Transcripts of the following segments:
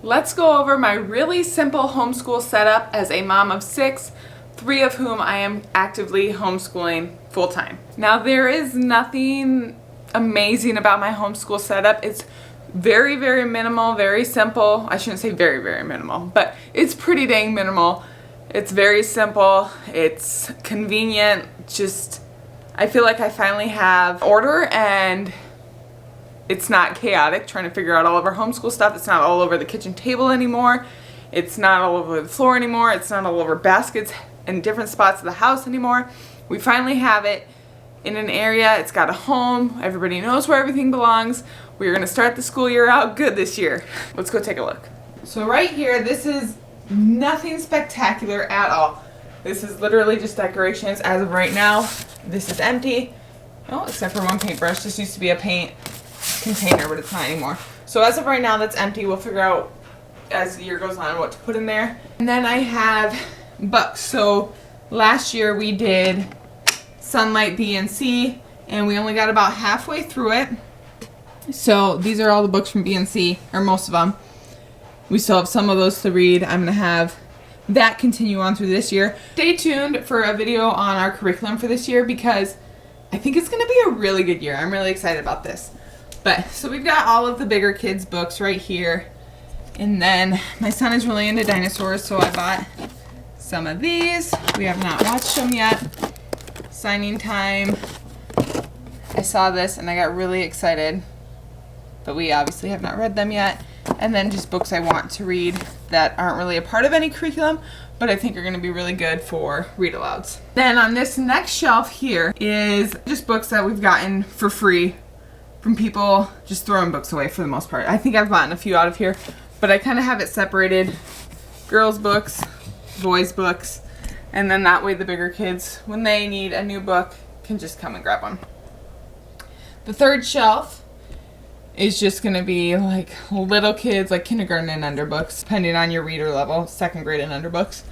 Let's go over my really simple homeschool setup as a mom of 6, 3 of whom I am actively homeschooling full-time. Now, there is nothing amazing about my homeschool setup. It's very, very minimal, very simple. I shouldn't say very, very minimal, but it's pretty dang minimal. It's very simple. It's convenient. Just, I feel like I finally have order and it's not chaotic trying to figure out all of our homeschool stuff. It's not all over the kitchen table anymore. It's not all over the floor anymore. It's not all over baskets in different spots of the house anymore. We finally have it in an area. It's got a home. Everybody knows where everything belongs. We're going to start the school year out good this year. Let's go take a look. So right here, this is nothing spectacular at all. This is literally just decorations. As of right now, this is empty. Oh, except for one paintbrush. This used to be a paint container, but it's not anymore. So as of right now, that's empty. We'll figure out as the year goes on what to put in there. And then I have books. So last year we did Sunlight B and C, and we only got about halfway through it. So these are all the books from B and C, or most of them. We still have some of those to read. I'm gonna have that continue on through this year. Stay tuned for a video on our curriculum for this year because I think it's gonna be a really good year. I'm really excited about this. But, so we've got all of the bigger kids' books right here. And then my son is really into dinosaurs, so I bought some of these. We have not watched them yet. Signing time. I saw this and I got really excited, but we obviously have not read them yet. And then just books I want to read that aren't really a part of any curriculum, but I think are going to be really good for read-alouds. Then on this next shelf here is just books that we've gotten for free from people just throwing books away for the most part. I think I've gotten a few out of here, but I kind of have it separated. Girls' books, boys' books, and then that way the bigger kids, when they need a new book, can just come and grab one. The third shelf is just going to be like little kids, like kindergarten and under books, depending on your reader level, 2nd grade and under books.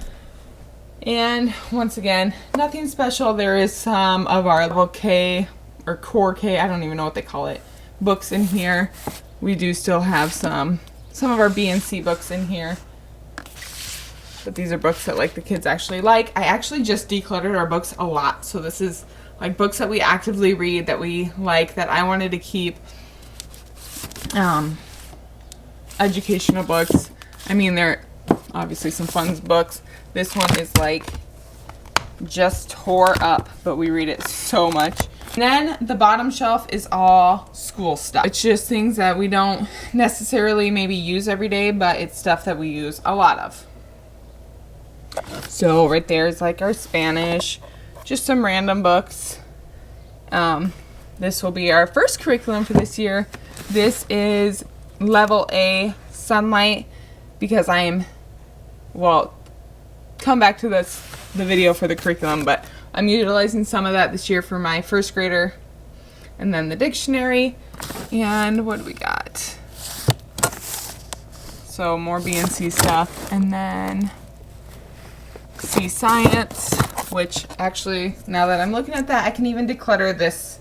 And once again, nothing special. There is some of our level K or core K, I don't even know what they call it, books in here. We do still have some of our B and C books in here. But these are books that like the kids actually like. I actually just decluttered our books a lot. So this is like books that we actively read, that we like, that I wanted to keep. Educational books. I mean, they're obviously some fun books. This one is like just tore up, but we read it so much. And then the bottom shelf is all school stuff. It's just things that we don't necessarily maybe use every day, but it's stuff that we use a lot of. So right there is like our Spanish, just some random books. This will be our first curriculum for this year. This is level A Sunlight because come back to the video for the curriculum, but I'm utilizing some of that this year for my 1st grader. And then the dictionary. And what do we got? So more B and C stuff. And then C Science, which actually, now that I'm looking at that, I can even declutter this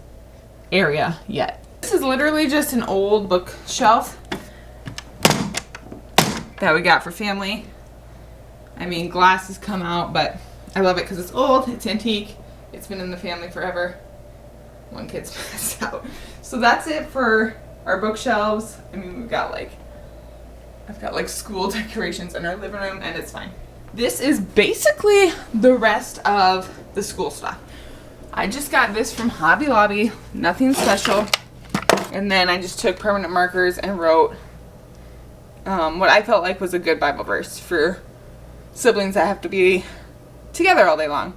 area yet. This is literally just an old bookshelf that we got for family. I mean, glass has come out, but I love it because it's old, it's antique, it's been in the family forever. One kid's passed out. So that's it for our bookshelves. I mean, I've got like school decorations in our living room, and it's fine. This is basically the rest of the school stuff. I just got this from Hobby Lobby, nothing special. And then I just took permanent markers and wrote what I felt like was a good Bible verse for siblings that have to be together all day long.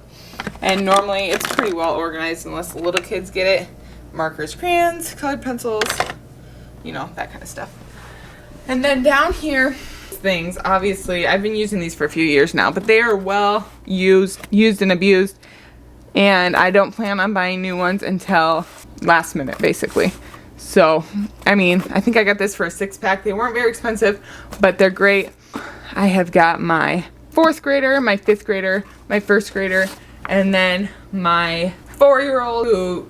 And normally it's pretty well organized unless the little kids get it. Markers, crayons, colored pencils, you know, that kind of stuff. And then down here, things, obviously I've been using these for a few years now, but they are well used and abused, and I don't plan on buying new ones until last minute basically. So I mean, I think I got this for a 6-pack. They weren't very expensive, but they're great. I have got my 4th grader, my 5th grader, my 1st grader, and then my 4-year-old who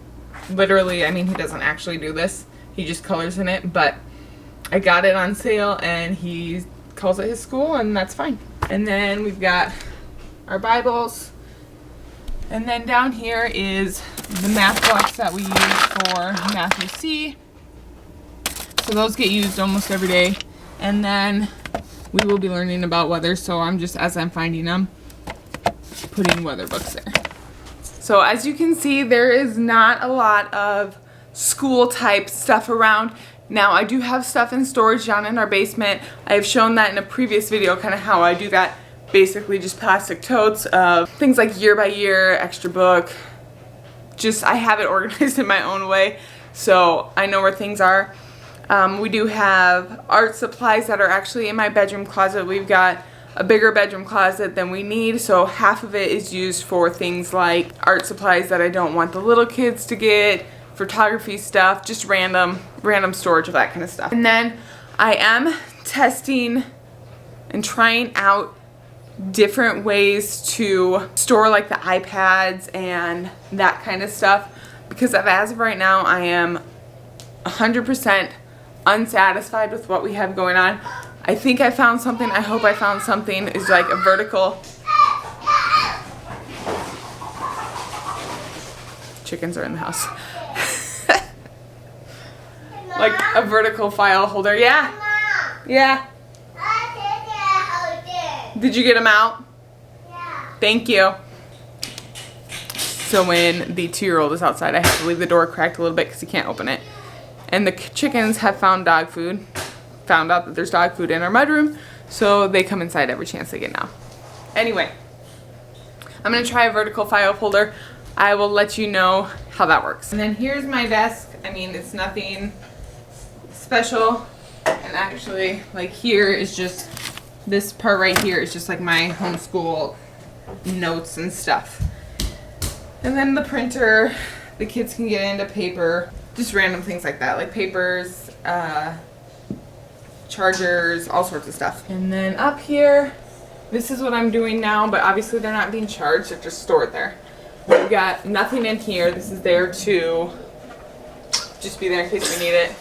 literally, I mean, he doesn't actually do this. He just colors in it, but I got it on sale and he calls it his school, and that's fine. And then we've got our Bibles. And then down here is the math books that we use for Matthew C. So those get used almost every day. And then we will be learning about weather, so I'm just, as I'm finding them, putting weather books there. So as you can see, there is not a lot of school type stuff around. Now I do have stuff in storage down in our basement. I have shown that in a previous video, kind of how I do that. Basically just plastic totes of things like year by year, extra book. Just, I have it organized in my own way, so I know where things are. We do have art supplies that are actually in my bedroom closet. We've got a bigger bedroom closet than we need, so half of it is used for things like art supplies that I don't want the little kids to get, photography stuff, just random storage of that kind of stuff. And then I am testing and trying out different ways to store like the iPads and that kind of stuff, because as of right now I am 100% unsatisfied with what we have going on. I think I found something. I hope I found something. Is like a vertical. Chickens are in the house. Like a vertical file holder. Yeah. Yeah. Did you get them out? Yeah. Thank you. So when the 2-year-old is outside, I have to leave the door cracked a little bit because he can't open it. And the chickens have found dog food. Found out that there's dog food in our mudroom, so they come inside every chance they get now. Anyway, I'm going to try a vertical file holder. I will let you know how that works. And then here's my desk. I mean, it's nothing special. And actually, like here is just, this part right here is just like my homeschool notes and stuff. And then the printer, the kids can get into paper, just random things like that, like papers, chargers, all sorts of stuff. And then up here, this is what I'm doing now, but obviously they're not being charged, they're just stored there. We've got nothing in here. This is there to just be there in case we need it.